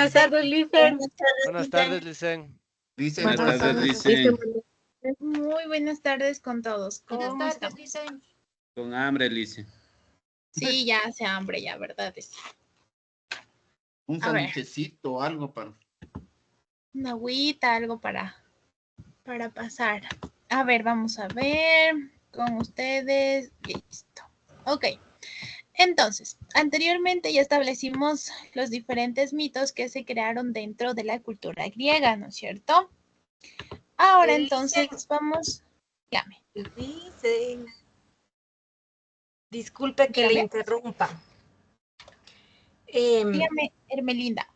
Buenas tardes, Licen. Buenas tardes, Licen. Buenas tardes, Licen. Muy buenas tardes con todos. ¿Cómo Buenas tardes, estamos? Licen. Con hambre, Licen. Sí, ya hace hambre, ya, ¿verdad? Un sándwichecito, algo para... Una agüita, algo para pasar. A ver, vamos a ver con ustedes. Listo. Ok. Entonces, anteriormente ya establecimos los diferentes mitos que se crearon dentro de la cultura griega, ¿no es cierto? Ahora entonces vamos... Dígame. Licen. Disculpe que Dígame. le interrumpa. Dígame, Hermelinda.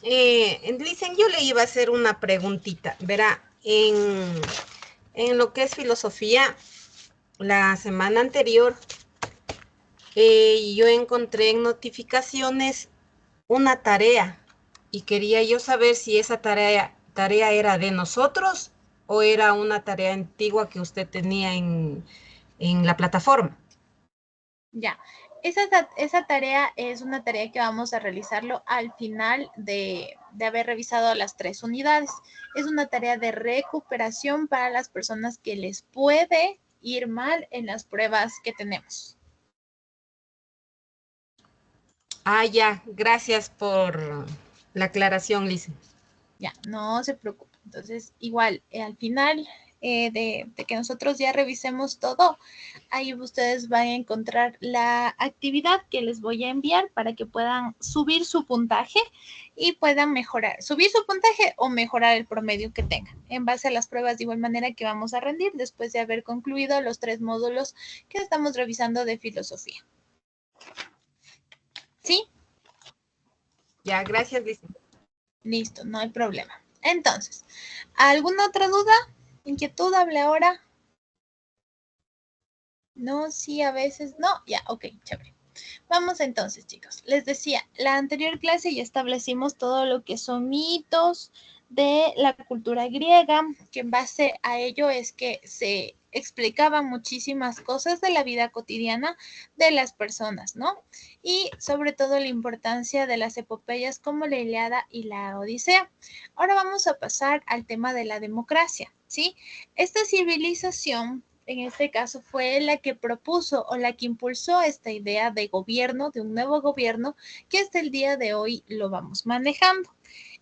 Licen, yo le iba a hacer una preguntita. Verá, en lo que es filosofía, la semana anterior, yo encontré en notificaciones una tarea y quería yo saber si esa tarea era de nosotros o era una tarea antigua que usted tenía en la plataforma. Ya, esa tarea es una tarea que vamos a realizarlo al final de haber revisado las 3 unidades. Es una tarea de recuperación para las personas que les puede ir mal en las pruebas que tenemos. Ah, ya, gracias por la aclaración, Licen. Ya, no se preocupe. Entonces, igual, al final de que nosotros ya revisemos todo, ahí ustedes van a encontrar la actividad que les voy a enviar para que puedan subir su puntaje y puedan subir su puntaje o mejorar el promedio que tengan en base a las pruebas de igual manera que vamos a rendir después de haber concluido los 3 módulos que estamos revisando de filosofía. ¿Sí? Ya, gracias, Licen. Listo, no hay problema. Entonces, ¿alguna otra duda? ¿Inquietud? Hable ahora. No, sí, a veces no. Ya, ok, chévere. Vamos entonces, chicos. Les decía, la anterior clase ya establecimos todo lo que son mitos de la cultura griega, que en base a ello es que se explicaban muchísimas cosas de la vida cotidiana de las personas, ¿no? Y sobre todo la importancia de las epopeyas como la Ilíada y la Odisea. Ahora vamos a pasar al tema de la democracia, ¿sí? Esta civilización en este caso fue la que propuso o la que impulsó esta idea de gobierno, de un nuevo gobierno, que hasta el día de hoy lo vamos manejando.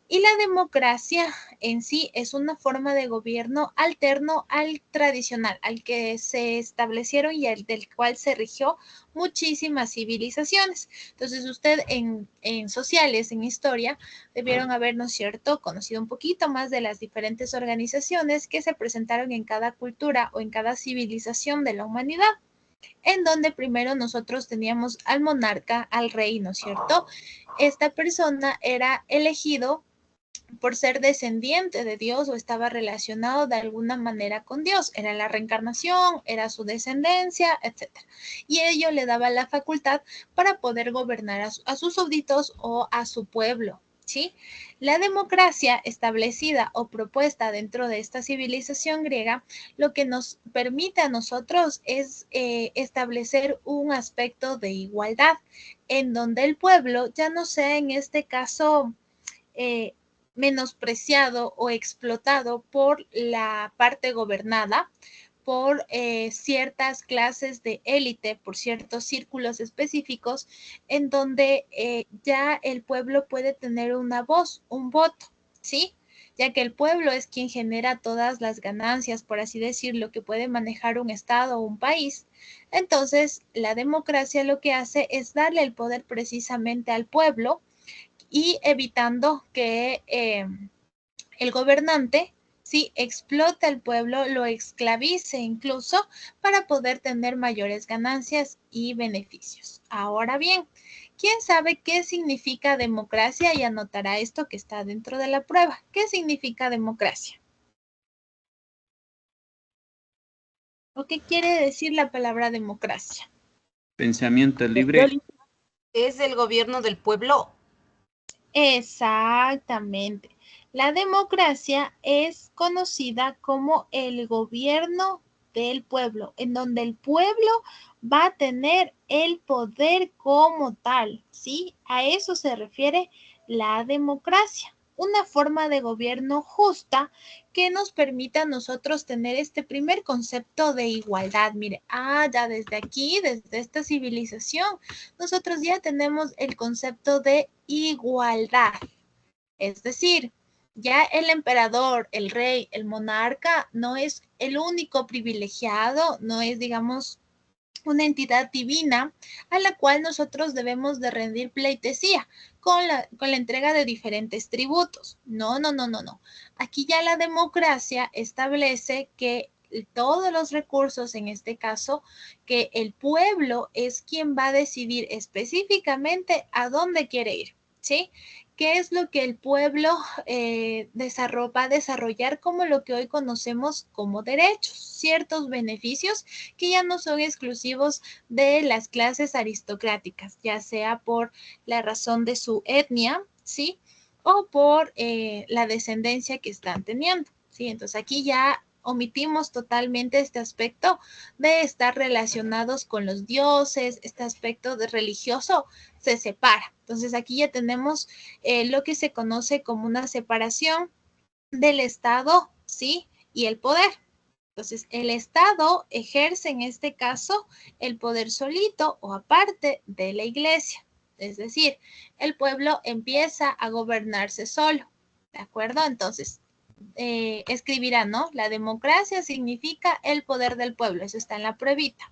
Y la democracia en sí es una forma de gobierno alterno al tradicional, al que se establecieron y del cual se rigió muchísimas civilizaciones. Entonces usted en sociales, en historia, debieron haber, ¿no es cierto?, conocido un poquito más de las diferentes organizaciones que se presentaron en cada cultura o en cada civilización de la humanidad, en donde primero nosotros teníamos al monarca, al rey, ¿no es cierto? Esta persona era elegido por ser descendiente de Dios o estaba relacionado de alguna manera con Dios. Era la reencarnación, era su descendencia, etc. Y ello le daba la facultad para poder gobernar a sus súbditos o a su pueblo. ¿Sí? La democracia establecida o propuesta dentro de esta civilización griega lo que nos permite a nosotros es establecer un aspecto de igualdad en donde el pueblo ya no sea en este caso menospreciado o explotado por la parte gobernada, por ciertas clases de élite, por ciertos círculos específicos, en donde ya el pueblo puede tener una voz, un voto, ¿sí? Ya que el pueblo es quien genera todas las ganancias, por así decirlo, que puede manejar un estado o un país. Entonces, la democracia lo que hace es darle el poder precisamente al pueblo y evitando que el gobernante sí explote al pueblo, lo esclavice incluso para poder tener mayores ganancias y beneficios. Ahora bien, ¿quién sabe qué significa democracia? Y anotará esto que está dentro de la prueba. ¿Qué significa democracia? ¿O qué quiere decir la palabra democracia? Pensamiento libre. ¿Es el gobierno del pueblo? Exactamente. La democracia es conocida como el gobierno del pueblo, en donde el pueblo va a tener el poder como tal, ¿sí? A eso se refiere la democracia, una forma de gobierno justa que nos permita a nosotros tener este primer concepto de igualdad. Mire, ya desde aquí, desde esta civilización, nosotros ya tenemos el concepto de igualdad. Es decir, ya el emperador, el rey, el monarca no es el único privilegiado, no es, digamos, una entidad divina a la cual nosotros debemos de rendir pleitesía con la entrega de diferentes tributos. No, no, no, no, no. Aquí ya la democracia establece que todos los recursos, en este caso, que el pueblo es quien va a decidir específicamente a dónde quiere ir, ¿sí? ¿Qué es lo que el pueblo va a desarrollar como lo que hoy conocemos como derechos? Ciertos beneficios que ya no son exclusivos de las clases aristocráticas, ya sea por la razón de su etnia, ¿sí? O por la descendencia que están teniendo, ¿sí? Entonces aquí ya omitimos totalmente este aspecto de estar relacionados con los dioses, este aspecto de religioso se separa. Entonces aquí ya tenemos lo que se conoce como una separación del Estado, ¿sí? Y el poder. Entonces, el Estado ejerce en este caso el poder solito o aparte de la iglesia. Es decir, el pueblo empieza a gobernarse solo. ¿De acuerdo? Entonces, escribirá, ¿no? La democracia significa el poder del pueblo. Eso está en la pruebita.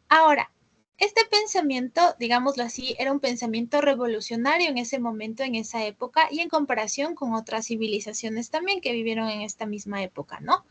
Ahora, este pensamiento, digámoslo así, era un pensamiento revolucionario en ese momento, en esa época, y en comparación con otras civilizaciones también que vivieron en esta misma época, ¿no?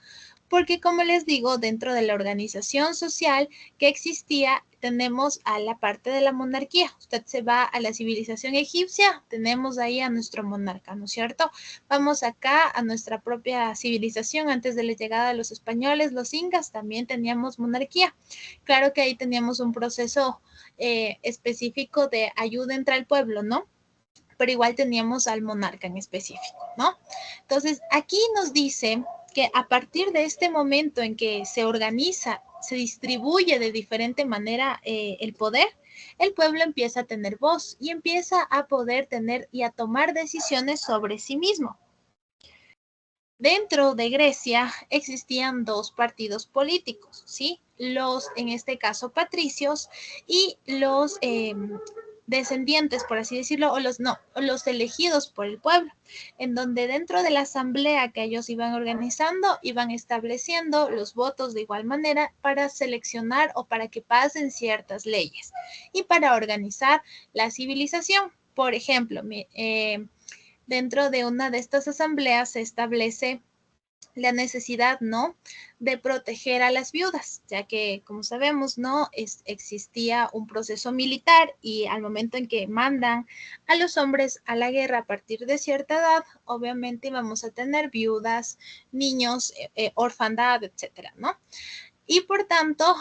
Porque, como les digo, dentro de la organización social que existía, tenemos a la parte de la monarquía. Usted se va a la civilización egipcia, tenemos ahí a nuestro monarca, ¿no es cierto? Vamos acá a nuestra propia civilización, antes de la llegada de los españoles, los incas, también teníamos monarquía. Claro que ahí teníamos un proceso específico de ayuda entre el pueblo, ¿no? Pero igual teníamos al monarca en específico, ¿no? Entonces, aquí nos dice que a partir de este momento en que se organiza, se distribuye de diferente manera el poder, el pueblo empieza a tener voz y empieza a poder tener y a tomar decisiones sobre sí mismo. Dentro de Grecia existían dos partidos políticos, ¿sí? Los, en este caso, patricios y los descendientes, por así decirlo, o los elegidos por el pueblo, en donde dentro de la asamblea que ellos iban organizando, iban estableciendo los votos de igual manera para seleccionar o para que pasen ciertas leyes y para organizar la civilización. Por ejemplo, dentro de una de estas asambleas se establece la necesidad, ¿no?, de proteger a las viudas, ya que, como sabemos, ¿no?, existía un proceso militar y al momento en que mandan a los hombres a la guerra a partir de cierta edad, obviamente vamos a tener viudas, niños, orfandad, etcétera, ¿no? Y por tanto,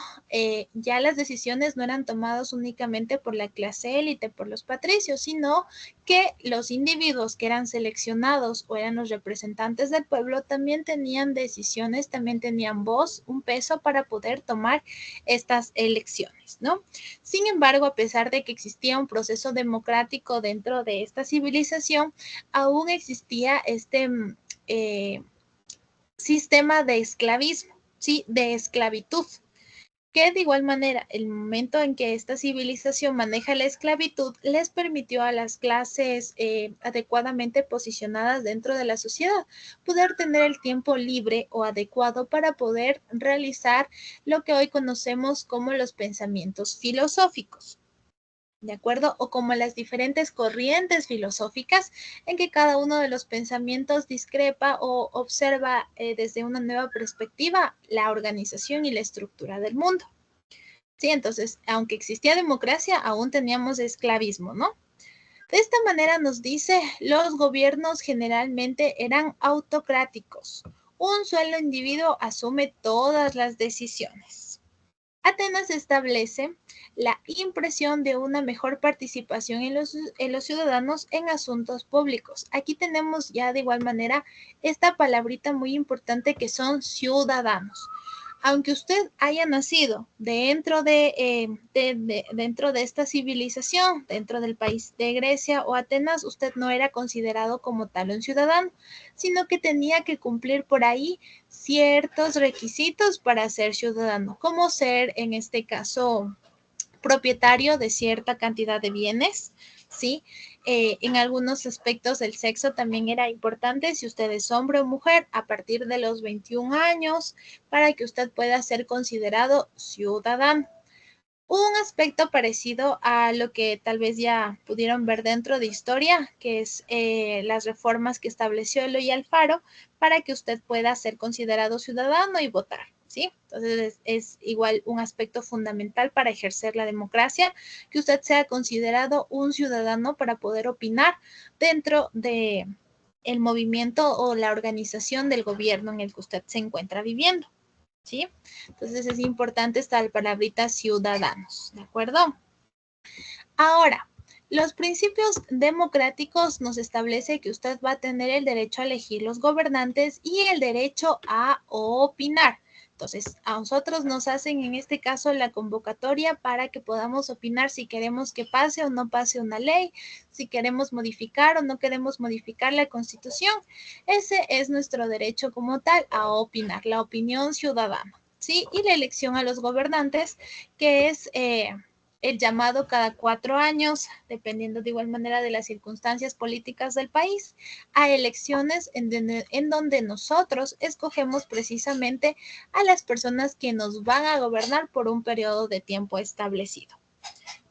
ya las decisiones no eran tomadas únicamente por la clase élite, por los patricios, sino que los individuos que eran seleccionados o eran los representantes del pueblo también tenían decisiones, también tenían voz, un peso para poder tomar estas elecciones, ¿no? Sin embargo, a pesar de que existía un proceso democrático dentro de esta civilización, aún existía este sistema de esclavismo. ¿Sí? De esclavitud, que de igual manera el momento en que esta civilización maneja la esclavitud les permitió a las clases adecuadamente posicionadas dentro de la sociedad poder tener el tiempo libre o adecuado para poder realizar lo que hoy conocemos como los pensamientos filosóficos. ¿De acuerdo? O como las diferentes corrientes filosóficas en que cada uno de los pensamientos discrepa o observa desde una nueva perspectiva la organización y la estructura del mundo. Sí, entonces, aunque existía democracia, aún teníamos esclavismo, ¿no? De esta manera nos dice, los gobiernos generalmente eran autocráticos. Un solo individuo asume todas las decisiones. Atenas establece la impresión de una mejor participación en los ciudadanos en asuntos públicos. Aquí tenemos ya de igual manera esta palabrita muy importante que son ciudadanos. aunque usted haya nacido dentro dentro de esta civilización, dentro del país de Grecia o Atenas, usted no era considerado como tal un ciudadano, sino que tenía que cumplir por ahí ciertos requisitos para ser ciudadano, como ser, en este caso, propietario de cierta cantidad de bienes, ¿sí? En algunos aspectos el sexo también era importante, si usted es hombre o mujer, a partir de los 21 años, para que usted pueda ser considerado ciudadano. Un aspecto parecido a lo que tal vez ya pudieron ver dentro de historia, que es las reformas que estableció Eloy Alfaro para que usted pueda ser considerado ciudadano y votar, ¿sí? Entonces es igual un aspecto fundamental para ejercer la democracia, que usted sea considerado un ciudadano para poder opinar dentro de el movimiento o la organización del gobierno en el que usted se encuentra viviendo. ¿Sí? Entonces es importante esta palabrita ciudadanos, ¿de acuerdo? Ahora, los principios democráticos nos establece que usted va a tener el derecho a elegir los gobernantes y el derecho a opinar. Entonces, a nosotros nos hacen en este caso la convocatoria para que podamos opinar si queremos que pase o no pase una ley, si queremos modificar o no queremos modificar la Constitución. Ese es nuestro derecho como tal a opinar, la opinión ciudadana, ¿sí? Y la elección a los gobernantes, que es el llamado cada 4 años, dependiendo de igual manera de las circunstancias políticas del país, a elecciones en donde nosotros escogemos precisamente a las personas que nos van a gobernar por un periodo de tiempo establecido.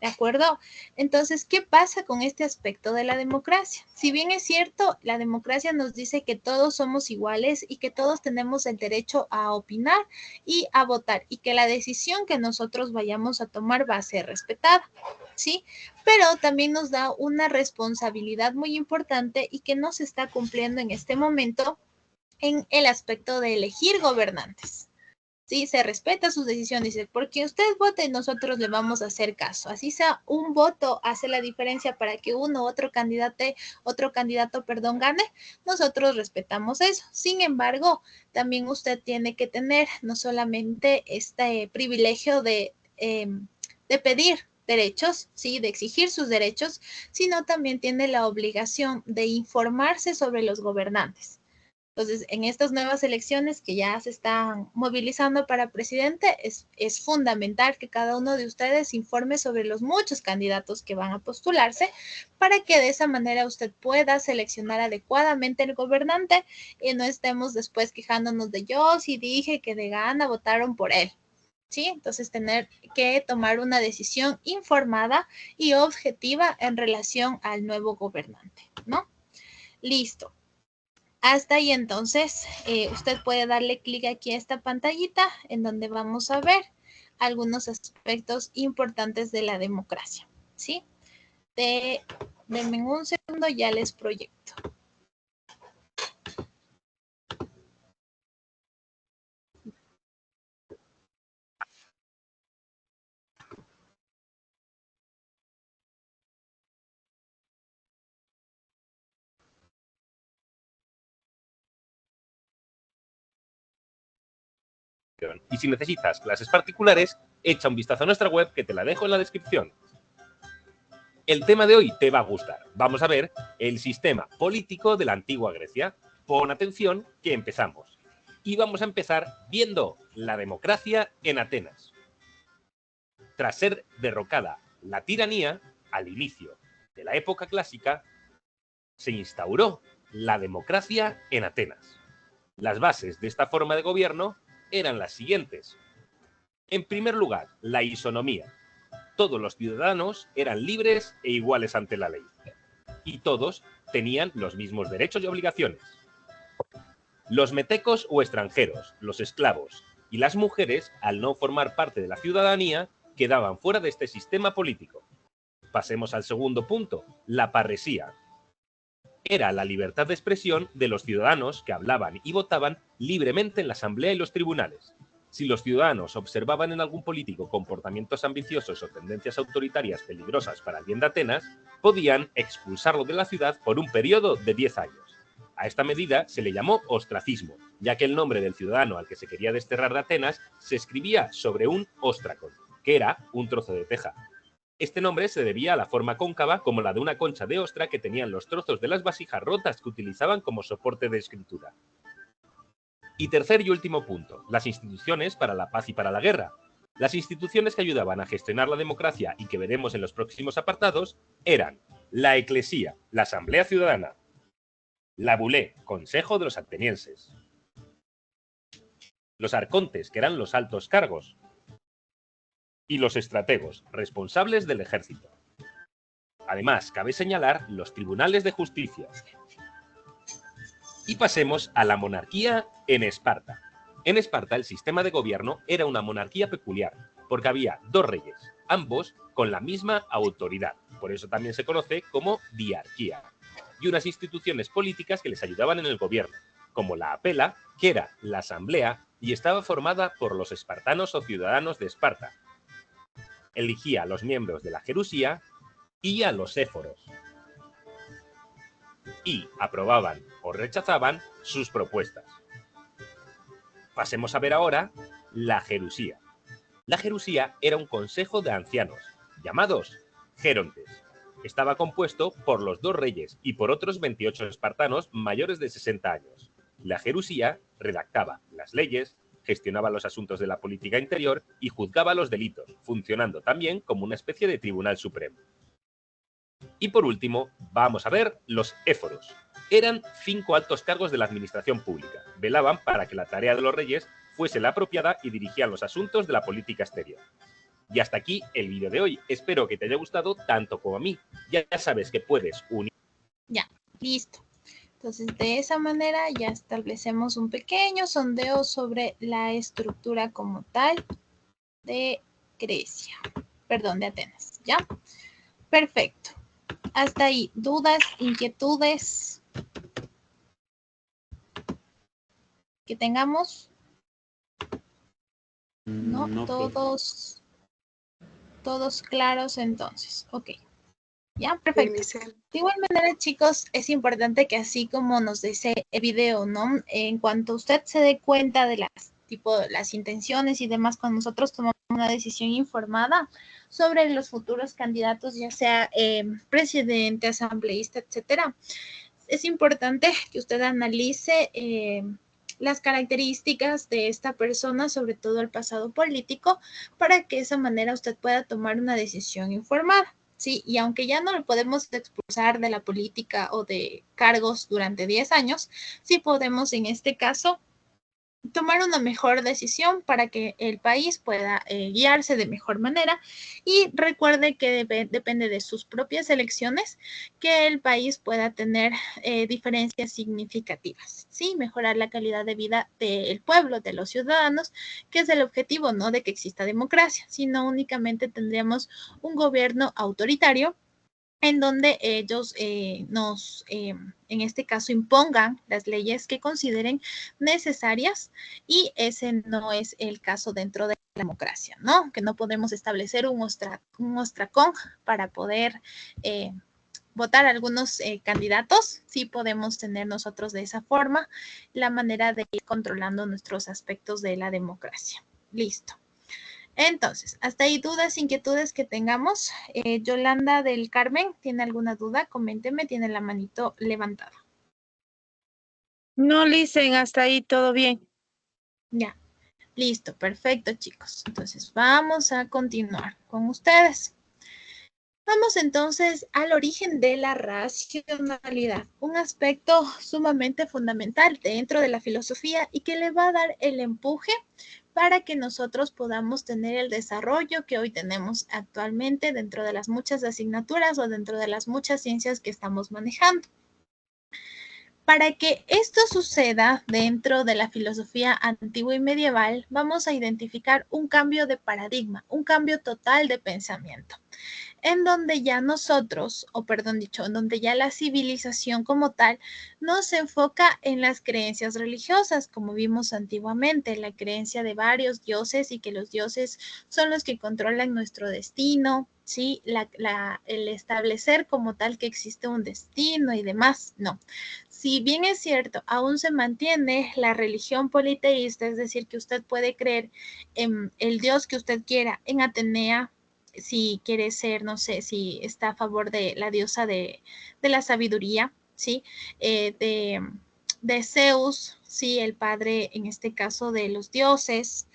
¿De acuerdo? Entonces, ¿qué pasa con este aspecto de la democracia? Si bien es cierto, la democracia nos dice que todos somos iguales y que todos tenemos el derecho a opinar y a votar y que la decisión que nosotros vayamos a tomar va a ser respetada, ¿sí? Pero también nos da una responsabilidad muy importante y que no se está cumpliendo en este momento en el aspecto de elegir gobernantes. Sí, se respeta sus decisiones, dice, porque usted vote, nosotros le vamos a hacer caso. Así sea, un voto hace la diferencia para que otro candidato, gane, nosotros respetamos eso. Sin embargo, también usted tiene que tener no solamente este privilegio de pedir derechos, ¿sí? De exigir sus derechos, sino también tiene la obligación de informarse sobre los gobernantes. Entonces, en estas nuevas elecciones que ya se están movilizando para presidente, es fundamental que cada uno de ustedes informe sobre los muchos candidatos que van a postularse para que de esa manera usted pueda seleccionar adecuadamente el gobernante y no estemos después quejándonos de yo si dije que de gana votaron por él. ¿Sí? Entonces, tener que tomar una decisión informada y objetiva en relación al nuevo gobernante, ¿no? Listo. Hasta ahí entonces, usted puede darle clic aquí a esta pantallita en donde vamos a ver algunos aspectos importantes de la democracia, ¿sí? Denme un segundo, ya les proyecto. Y si necesitas clases particulares, echa un vistazo a nuestra web que te la dejo en la descripción. El tema de hoy te va a gustar. Vamos a ver el sistema político de la antigua Grecia. Pon atención que empezamos. Y vamos a empezar viendo la democracia en Atenas. Tras ser derrocada la tiranía, al inicio de la época clásica, se instauró la democracia en Atenas. Las bases de esta forma de gobierno eran las siguientes. En primer lugar, la isonomía. Todos los ciudadanos eran libres e iguales ante la ley. Y todos tenían los mismos derechos y obligaciones. Los metecos o extranjeros, los esclavos y las mujeres, al no formar parte de la ciudadanía, quedaban fuera de este sistema político. Pasemos al segundo punto, la parresía. Era la libertad de expresión de los ciudadanos que hablaban y votaban libremente en la asamblea y los tribunales. Si los ciudadanos observaban en algún político comportamientos ambiciosos o tendencias autoritarias peligrosas para el bien de Atenas, podían expulsarlo de la ciudad por un periodo de 10 años. A esta medida se le llamó ostracismo ya que el nombre del ciudadano al que se quería desterrar de Atenas se escribía sobre un óstracon, que era un trozo de teja. Este nombre se debía a la forma cóncava como la de una concha de ostra que tenían los trozos de las vasijas rotas que utilizaban como soporte de escritura. Y tercer y último punto, las instituciones para la paz y para la guerra. Las instituciones que ayudaban a gestionar la democracia y que veremos en los próximos apartados eran la Eclesía, la Asamblea Ciudadana, la Bulé, Consejo de los Atenienses, los arcontes, que eran los altos cargos, y los estrategos, responsables del ejército. Además, cabe señalar los tribunales de justicia. Y pasemos a la monarquía en Esparta. En Esparta el sistema de gobierno era una monarquía peculiar, porque había dos reyes, ambos con la misma autoridad, por eso también se conoce como diarquía, y unas instituciones políticas que les ayudaban en el gobierno, como la apela, que era la asamblea y estaba formada por los espartanos o ciudadanos de Esparta. Elegía a los miembros de la gerusía y a los éforos, y aprobaban o rechazaban sus propuestas. Pasemos a ver ahora la gerusía. La gerusía era un consejo de ancianos, llamados gerontes. Estaba compuesto por los dos reyes y por otros 28 espartanos mayores de 60 años. La gerusía redactaba las leyes, gestionaba los asuntos de la política interior y juzgaba los delitos, funcionando también como una especie de tribunal supremo. Y por último, vamos a ver los éforos. Eran 5 altos cargos de la administración pública. Velaban para que la tarea de los reyes fuese la apropiada y dirigían los asuntos de la política exterior. Y hasta aquí el vídeo de hoy. Espero que te haya gustado tanto como a mí. Ya sabes que puedes unir. Ya, listo. Entonces, de esa manera ya establecemos un pequeño sondeo sobre la estructura como tal de Grecia. Perdón, de Atenas, ¿ya? Perfecto. Hasta ahí, ¿dudas, inquietudes que tengamos? No, No, todos claros entonces. Ok. Ya, perfecto. De igual manera, chicos, es importante que así como nos dice el video, ¿no? En cuanto usted se dé cuenta de las intenciones y demás, cuando nosotros tomamos una decisión informada sobre los futuros candidatos, ya sea presidente, asambleísta, etcétera, es importante que usted analice las características de esta persona, sobre todo el pasado político, para que de esa manera usted pueda tomar una decisión informada. Sí, y aunque ya no lo podemos expulsar de la política o de cargos durante 10 años, sí podemos en este caso tomar una mejor decisión para que el país pueda guiarse de mejor manera. Y recuerde que depende de sus propias elecciones que el país pueda tener diferencias significativas, ¿sí? Mejorar la calidad de vida del pueblo, de los ciudadanos, que es el objetivo, no de que exista democracia, sino únicamente tendríamos un gobierno autoritario en donde ellos en este caso, impongan las leyes que consideren necesarias, y ese no es el caso dentro de la democracia, ¿no? Que no podemos establecer un ostracón para poder votar algunos candidatos. Sí podemos tener nosotros de esa forma la manera de ir controlando nuestros aspectos de la democracia. Listo. Entonces, hasta ahí dudas, inquietudes que tengamos. Yolanda del Carmen, ¿tiene alguna duda? Coménteme, tiene la manito levantada. No, Licen, hasta ahí todo bien. Ya, listo, perfecto, chicos. Entonces, vamos a continuar con ustedes. Vamos entonces al origen de la racionalidad, un aspecto sumamente fundamental dentro de la filosofía y que le va a dar el empuje para que nosotros podamos tener el desarrollo que hoy tenemos actualmente dentro de las muchas asignaturas o dentro de las muchas ciencias que estamos manejando. Para que esto suceda dentro de la filosofía antigua y medieval, vamos a identificar un cambio de paradigma, un cambio total de pensamiento. en donde ya nosotros, o perdón dicho, en donde ya la civilización como tal no se enfoca en las creencias religiosas, como vimos antiguamente, la creencia de varios dioses y que los dioses son los que controlan nuestro destino, ¿sí? El establecer como tal que existe un destino y demás, no. Si bien es cierto, aún se mantiene la religión politeísta, es decir, que usted puede creer en el dios que usted quiera, en Atenea, si quiere ser, no sé, si está a favor de la diosa de la sabiduría, ¿sí? De Zeus, ¿sí? El padre, en este caso, de los dioses,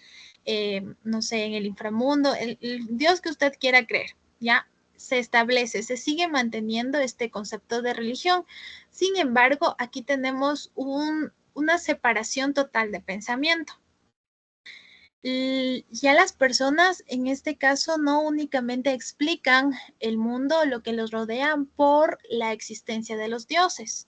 no sé, en el inframundo, el dios que usted quiera creer, ¿ya? Se establece, se sigue manteniendo este concepto de religión. Sin embargo, aquí tenemos una separación total de pensamiento. Ya las personas en este caso no únicamente explican el mundo, lo que los rodean por la existencia de los dioses.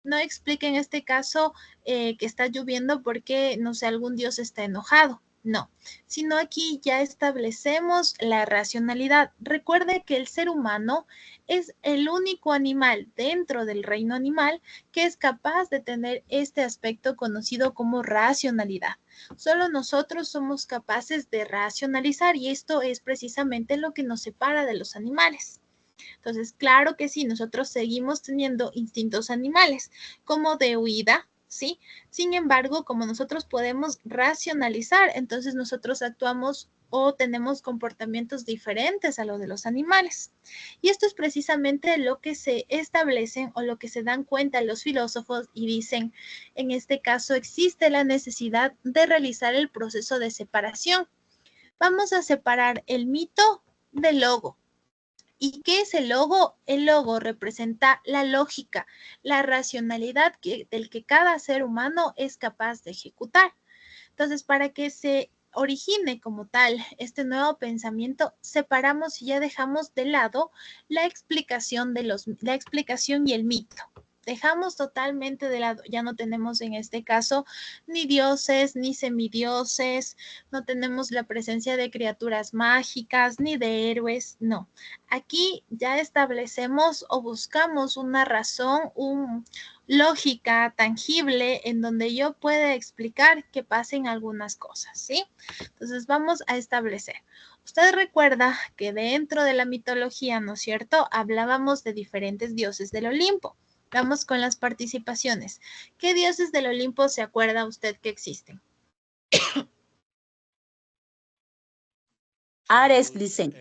No explica en este caso que está lloviendo porque, no sé, algún dios está enojado. No, sino aquí ya establecemos la racionalidad. Recuerde que el ser humano es el único animal dentro del reino animal que es capaz de tener este aspecto conocido como racionalidad. Solo nosotros somos capaces de racionalizar y esto es precisamente lo que nos separa de los animales. Entonces, claro que sí, nosotros seguimos teniendo instintos animales como de huida, ¿sí? Sin embargo, como nosotros podemos racionalizar, entonces nosotros actuamos o tenemos comportamientos diferentes a los de los animales. Y esto es precisamente lo que se establecen o lo que se dan cuenta los filósofos y dicen, en este caso existe la necesidad de realizar el proceso de separación. Vamos a separar el mito del logo. ¿Y qué es el logo? El logo representa la lógica, la racionalidad del que cada ser humano es capaz de ejecutar. Entonces, para que se origine como tal este nuevo pensamiento, separamos y ya dejamos de lado la explicación y el mito. Dejamos totalmente de lado, ya no tenemos en este caso ni dioses, ni semidioses, no tenemos la presencia de criaturas mágicas, ni de héroes, no. Aquí ya establecemos o buscamos una razón, lógica tangible en donde yo pueda explicar que pasen algunas cosas, ¿sí? Entonces vamos a establecer. Usted recuerda que dentro de la mitología, ¿no es cierto? Hablábamos de diferentes dioses del Olimpo. Vamos con las participaciones. ¿Qué dioses del Olimpo se acuerda usted que existen? Ares, dicen.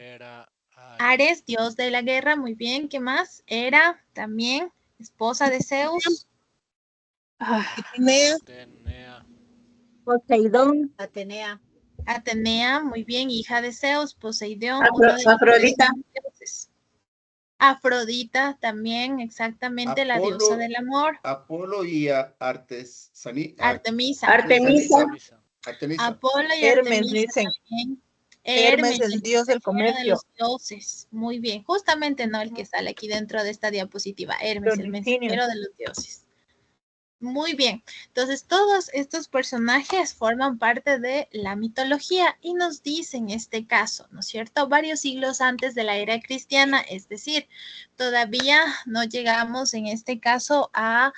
Ares, dios de la guerra, muy bien. ¿Qué más? Hera, también, esposa de Zeus. Atenea. Poseidón. Atenea. Atenea, muy bien, hija de Zeus, Poseidón. Afrodita. Afrodita también, exactamente, la diosa del amor. Apolo y Artemisa. Apolo y Hermes, Artemisa dicen. también. Hermes, el dios del comercio. De los dioses. Muy bien, justamente no el que sale aquí dentro de esta diapositiva. Hermes, el mensajero de los dioses. Muy bien, entonces todos estos personajes forman parte de la mitología y nos dicen en este caso, ¿no es cierto? Varios siglos antes de la era cristiana, es decir, todavía no llegamos en este caso a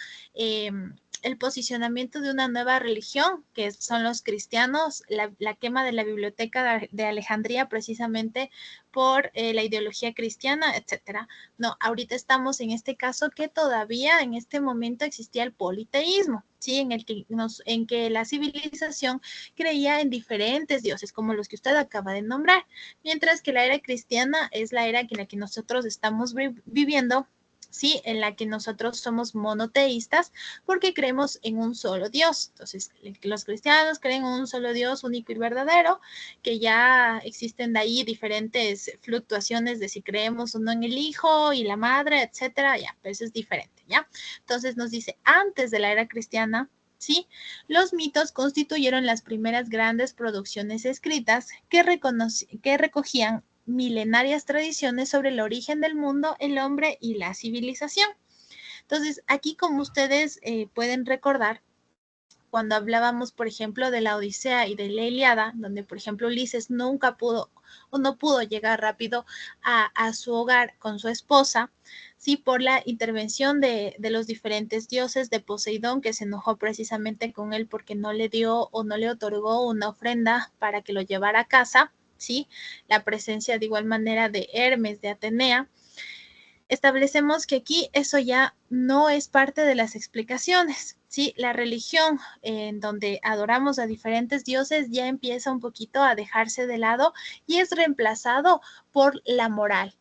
el posicionamiento de una nueva religión, que son los cristianos, la quema de la biblioteca de Alejandría precisamente por la ideología cristiana, etcétera. No, ahorita estamos en este caso que todavía en este momento existía el politeísmo, ¿sí? En que la civilización creía en diferentes dioses, como los que usted acaba de nombrar, mientras que la era cristiana es la era en la que nosotros estamos viviendo, ¿sí? En la que nosotros somos monoteístas porque creemos en un solo Dios. Entonces, los cristianos creen en un solo Dios único y verdadero, que ya existen de ahí diferentes fluctuaciones de si creemos o no en el Hijo y la Madre, etcétera, ya, pero eso es diferente, ¿ya? Entonces nos dice, antes de la era cristiana, ¿sí? Los mitos constituyeron las primeras grandes producciones escritas que recogían milenarias tradiciones sobre el origen del mundo, el hombre y la civilización. Entonces, aquí como ustedes pueden recordar, cuando hablábamos, por ejemplo, de la Odisea y de la Ilíada, donde, por ejemplo, Ulises nunca pudo o no pudo llegar rápido a su hogar con su esposa, sí, por la intervención de los diferentes dioses, de Poseidón, que se enojó precisamente con él porque no le dio o no le otorgó una ofrenda para que lo llevara a casa, sí, la presencia de igual manera de Hermes, de Atenea. Establecemos que aquí eso ya no es parte de las explicaciones, ¿sí? La religión en donde adoramos a diferentes dioses ya empieza un poquito a dejarse de lado y es reemplazado por la moral,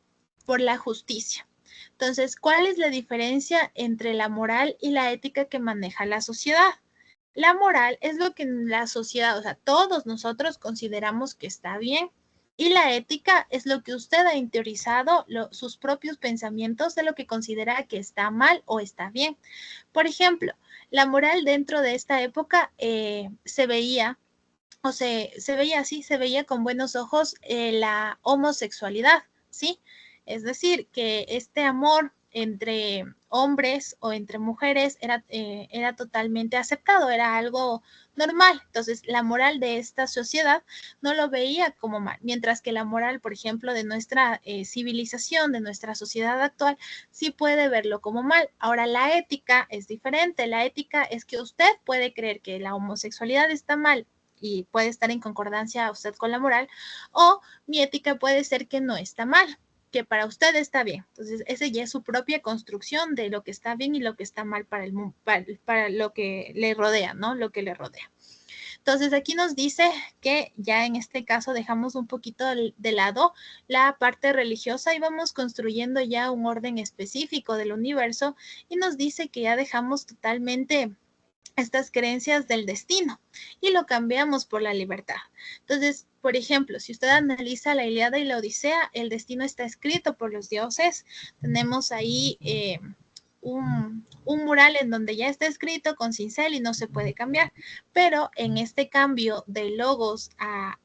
por la justicia. Entonces, ¿cuál es la diferencia entre la moral y la ética que maneja la sociedad? La moral es lo que en la sociedad, o sea, todos nosotros consideramos que está bien. Y la ética es lo que usted ha interiorizado, sus propios pensamientos de lo que considera que está mal o está bien. Por ejemplo, la moral dentro de esta época se veía así, se veía con buenos ojos la homosexualidad, ¿sí? Es decir, que este amor entre hombres o entre mujeres era totalmente aceptado, era algo normal. Entonces, la moral de esta sociedad no lo veía como mal, mientras que la moral, por ejemplo, de nuestra civilización, de nuestra sociedad actual, sí puede verlo como mal. Ahora, la ética es diferente. La ética es que usted puede creer que la homosexualidad está mal y puede estar en concordancia usted con la moral, o mi ética puede ser que no está mal, que para usted está bien. Entonces, ese ya es su propia construcción de lo que está bien y lo que está mal para lo que le rodea, ¿no? Lo que le rodea. Entonces, aquí nos dice que ya en este caso dejamos un poquito de lado la parte religiosa y vamos construyendo ya un orden específico del universo y nos dice que ya dejamos totalmente estas creencias del destino y lo cambiamos por la libertad. Entonces, por ejemplo, si usted analiza la Ilíada y la Odisea, el destino está escrito por los dioses. Tenemos ahí un mural en donde ya está escrito con cincel y no se puede cambiar, pero en este cambio de logos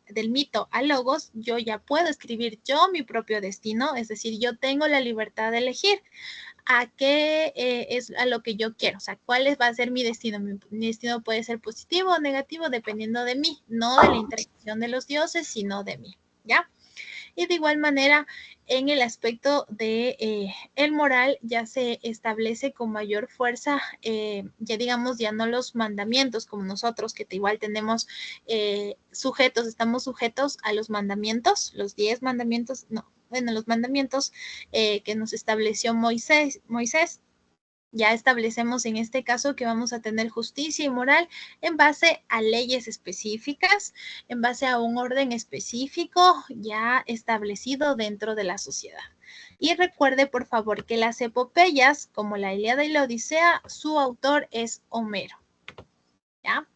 del mito a logos, yo ya puedo escribir yo mi propio destino, es decir, yo tengo la libertad de elegir a qué es a lo que yo quiero, o sea, cuál va a ser mi destino. Mi destino puede ser positivo o negativo dependiendo de mí, no de la interacción de los dioses, sino de mí, ¿ya? Y de igual manera, en el aspecto de el moral ya se establece con mayor fuerza, ya digamos, ya no los mandamientos como nosotros, que igual tenemos estamos sujetos a los mandamientos, los 10 mandamientos, no, bueno, los mandamientos que nos estableció Moisés, ya establecemos en este caso que vamos a tener justicia y moral en base a leyes específicas, en base a un orden específico ya establecido dentro de la sociedad. Y recuerde, por favor, que las epopeyas, como la Ilíada y la Odisea, su autor es Homero. ¿Ya?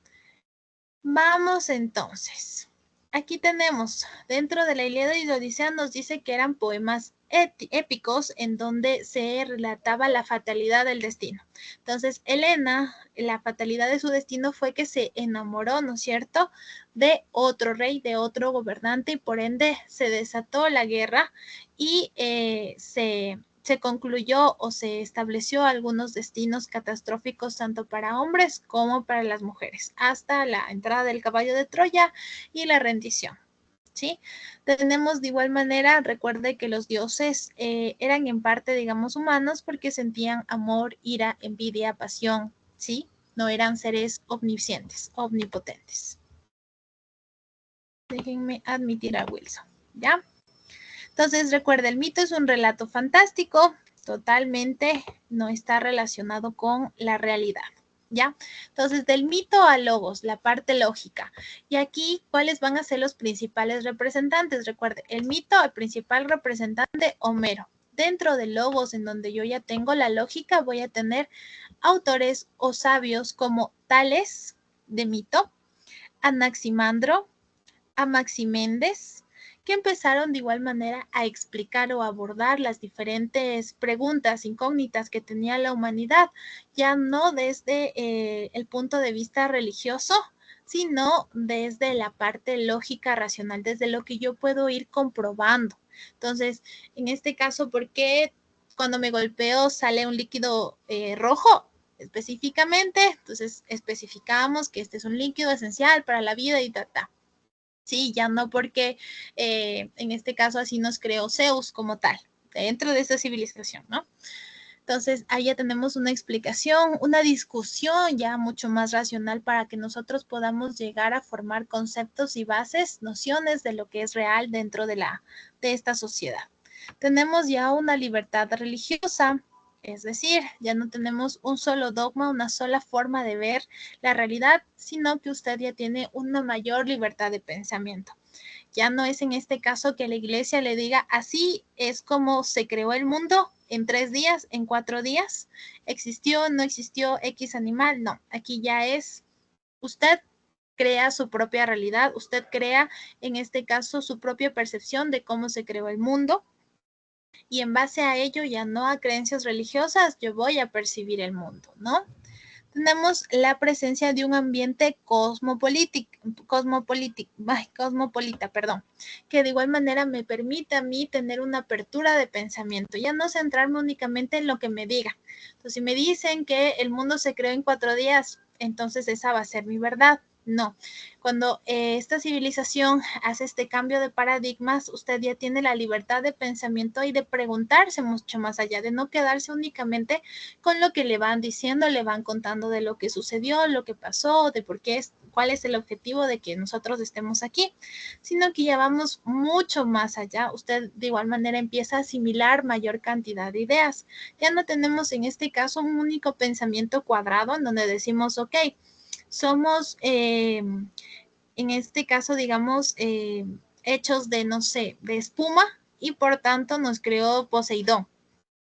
Vamos entonces. Aquí tenemos, dentro de la Ilíada y la Odisea nos dice que eran poemas épicos en donde se relataba la fatalidad del destino. Entonces, Helena, la fatalidad de su destino fue que se enamoró, ¿no es cierto?, de otro rey, de otro gobernante, y por ende se desató la guerra y se concluyó o se estableció algunos destinos catastróficos tanto para hombres como para las mujeres, hasta la entrada del caballo de Troya y la rendición. ¿Sí? Tenemos de igual manera, recuerde que los dioses eran en parte, digamos, humanos porque sentían amor, ira, envidia, pasión, ¿sí? No eran seres omniscientes, omnipotentes. Déjenme admitir a Wilson, ¿ya? Entonces, recuerde, el mito es un relato fantástico, totalmente no está relacionado con la realidad. ¿Ya? Entonces, del mito a logos, la parte lógica. Y aquí, ¿cuáles van a ser los principales representantes? Recuerde, el mito, el principal representante, Homero. Dentro de logos, en donde yo ya tengo la lógica, voy a tener autores o sabios como Tales, de mito, Anaximandro, Amaximéndez, que empezaron de igual manera a explicar o abordar las diferentes preguntas incógnitas que tenía la humanidad, ya no desde el punto de vista religioso, sino desde la parte lógica, racional, desde lo que yo puedo ir comprobando. Entonces, en este caso, ¿por qué cuando me golpeo sale un líquido rojo? Específicamente, entonces especificamos que este es un líquido esencial para la vida y ta. Sí, ya no porque en este caso así nos creó Zeus como tal, dentro de esta civilización, ¿no? Entonces, ahí ya tenemos una explicación, una discusión ya mucho más racional para que nosotros podamos llegar a formar conceptos y bases, nociones de lo que es real dentro de esta sociedad. Tenemos ya una libertad religiosa, es decir, ya no tenemos un solo dogma, una sola forma de ver la realidad, sino que usted ya tiene una mayor libertad de pensamiento. Ya no es en este caso que la iglesia le diga, así es como se creó el mundo en 3 días, en 4 días, existió, no existió X animal, no, aquí ya es, usted crea su propia realidad, usted crea en este caso su propia percepción de cómo se creó el mundo y en base a ello, ya no a creencias religiosas, yo voy a percibir el mundo, ¿no? Tenemos la presencia de un ambiente cosmopolita, que de igual manera me permite a mí tener una apertura de pensamiento, ya no centrarme únicamente en lo que me diga. Entonces, si me dicen que el mundo se creó en 4 días, entonces esa va a ser mi verdad. No, cuando esta civilización hace este cambio de paradigmas, usted ya tiene la libertad de pensamiento y de preguntarse mucho más allá, de no quedarse únicamente con lo que le van diciendo, le van contando de lo que sucedió, lo que pasó, de por qué cuál es el objetivo de que nosotros estemos aquí, sino que ya vamos mucho más allá. Usted de igual manera empieza a asimilar mayor cantidad de ideas. Ya no tenemos en este caso un único pensamiento cuadrado en donde decimos, ok, somos, en este caso, digamos, hechos de, no sé, de espuma y por tanto nos creó Poseidón.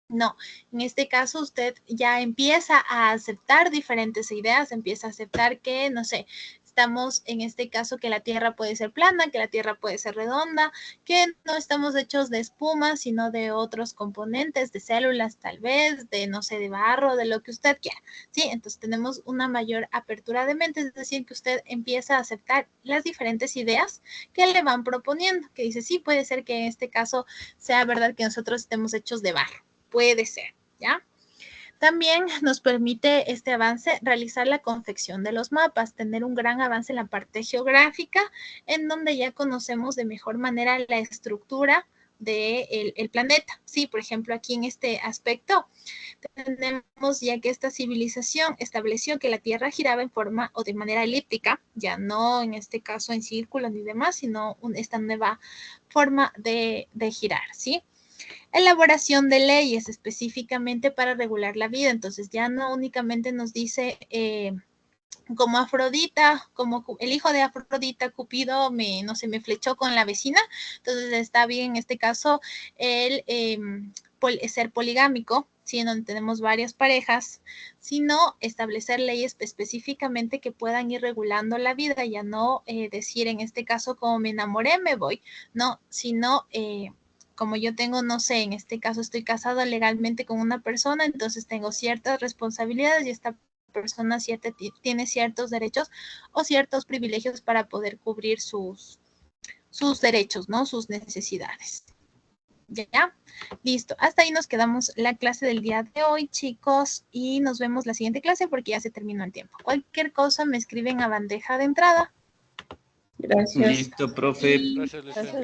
No, en este caso usted ya empieza a aceptar diferentes ideas, empieza a aceptar que, no sé, estamos en este caso que la Tierra puede ser plana, que la Tierra puede ser redonda, que no estamos hechos de espuma, sino de otros componentes, de células tal vez, de, no sé, de barro, de lo que usted quiera, ¿sí? Entonces tenemos una mayor apertura de mente, es decir, que usted empieza a aceptar las diferentes ideas que le van proponiendo, que dice, sí, puede ser que en este caso sea verdad que nosotros estemos hechos de barro. Puede ser, ¿ya? También nos permite este avance realizar la confección de los mapas, tener un gran avance en la parte geográfica, en donde ya conocemos de mejor manera la estructura del planeta. Sí, por ejemplo, aquí en este aspecto tenemos ya que esta civilización estableció que la Tierra giraba en forma o de manera elíptica, ya no en este caso en círculo ni demás, sino esta nueva forma de girar, ¿sí? Elaboración de leyes específicamente para regular la vida. Entonces ya no únicamente nos dice como Afrodita, como el hijo de Afrodita, Cupido, no sé, me flechó con la vecina. Entonces está bien en este caso el ser poligámico, ¿sí? En donde tenemos varias parejas, sino establecer leyes específicamente que puedan ir regulando la vida, ya no decir en este caso como me enamoré, me voy, no, sino como yo tengo, no sé, en este caso estoy casada legalmente con una persona, entonces tengo ciertas responsabilidades y esta persona tiene ciertos derechos o ciertos privilegios para poder cubrir sus derechos, ¿no? Sus necesidades. ¿Ya? Listo. Hasta ahí nos quedamos la clase del día de hoy, chicos, y nos vemos la siguiente clase porque ya se terminó el tiempo. Cualquier cosa me escriben a bandeja de entrada. Gracias. Listo, profe. Gracias, Licen.